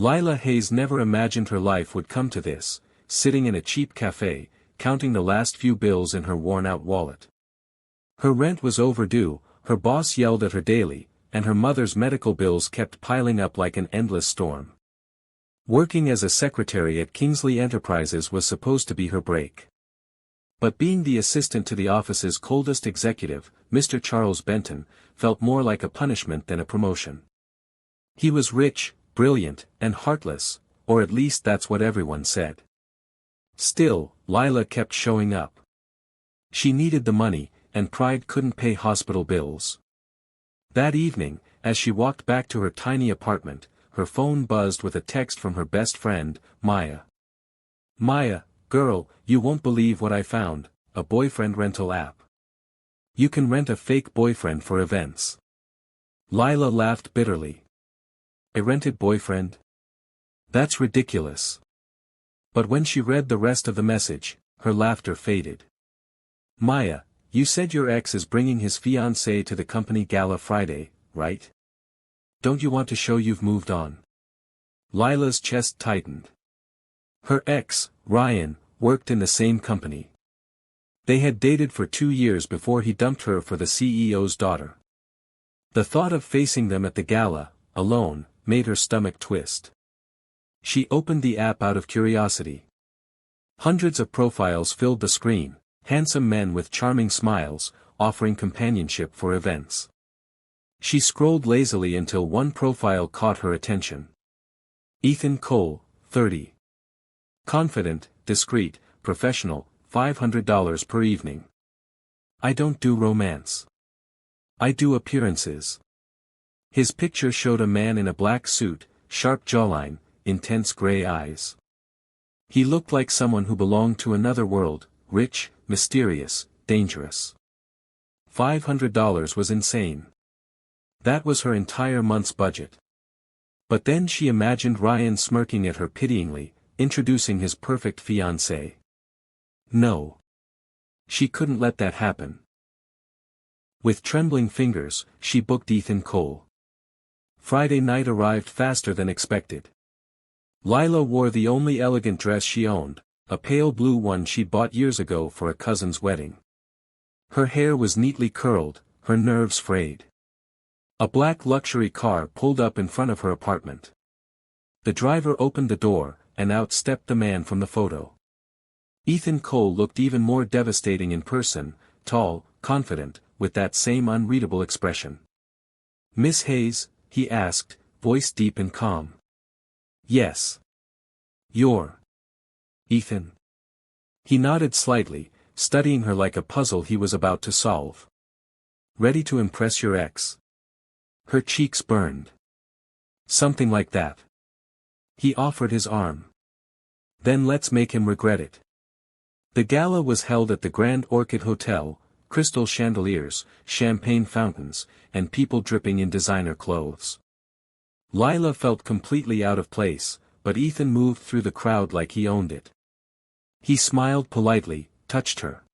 Lila Hayes never imagined her life would come to this, sitting in a cheap cafe, counting the last few bills in her worn-out wallet. Her rent was overdue, her boss yelled at her daily, and her mother's medical bills kept piling up like an endless storm. Working as a secretary at Kingsley Enterprises was supposed to be her break. But being the assistant to the office's coldest executive, Mr. Charles Benton, felt more like a punishment than a promotion. He was rich, brilliant, and heartless, or at least that's what everyone said. Still, Lila kept showing up. She needed the money, and pride couldn't pay hospital bills. That evening, as she walked back to her tiny apartment, her phone buzzed with a text from her best friend, Maya. "Maya, girl, you won't believe what I found, a boyfriend rental app. You can rent a fake boyfriend for events." Lila laughed bitterly. A rented boyfriend? That's ridiculous. But when she read the rest of the message, her laughter faded. "Maya, you said your ex is bringing his fiancée to the company gala Friday, right? Don't you want to show you've moved on?" Lila's chest tightened. Her ex, Ryan, worked in the same company. They had dated for 2 years before he dumped her for the CEO's daughter. The thought of facing them at the gala, alone, made her stomach twist. She opened the app out of curiosity. Hundreds of profiles filled the screen, handsome men with charming smiles, offering companionship for events. She scrolled lazily until one profile caught her attention. Ethan Cole, 30. Confident, discreet, professional, $500 per evening. "I don't do romance. I do appearances." His picture showed a man in a black suit, sharp jawline, intense gray eyes. He looked like someone who belonged to another world, rich, mysterious, dangerous. $500 was insane. That was her entire month's budget. But then she imagined Ryan smirking at her pityingly, introducing his perfect fiancée. No. She couldn't let that happen. With trembling fingers, she booked Ethan Cole. Friday night arrived faster than expected. Lila wore the only elegant dress she owned, a pale blue one she'd bought years ago for a cousin's wedding. Her hair was neatly curled, her nerves frayed. A black luxury car pulled up in front of her apartment. The driver opened the door, and out stepped the man from the photo. Ethan Cole looked even more devastating in person, tall, confident, with that same unreadable expression. "Miss Hayes?" he asked, voice deep and calm. "Yes. You're Ethan?" He nodded slightly, studying her like a puzzle he was about to solve. "Ready to impress your ex?" Her cheeks burned. "Something like that." He offered his arm. "Then let's make him regret it." The gala was held at the Grand Orchid Hotel, crystal chandeliers, champagne fountains, and people dripping in designer clothes. Lila felt completely out of place, but Ethan moved through the crowd like he owned it. He smiled politely, touched her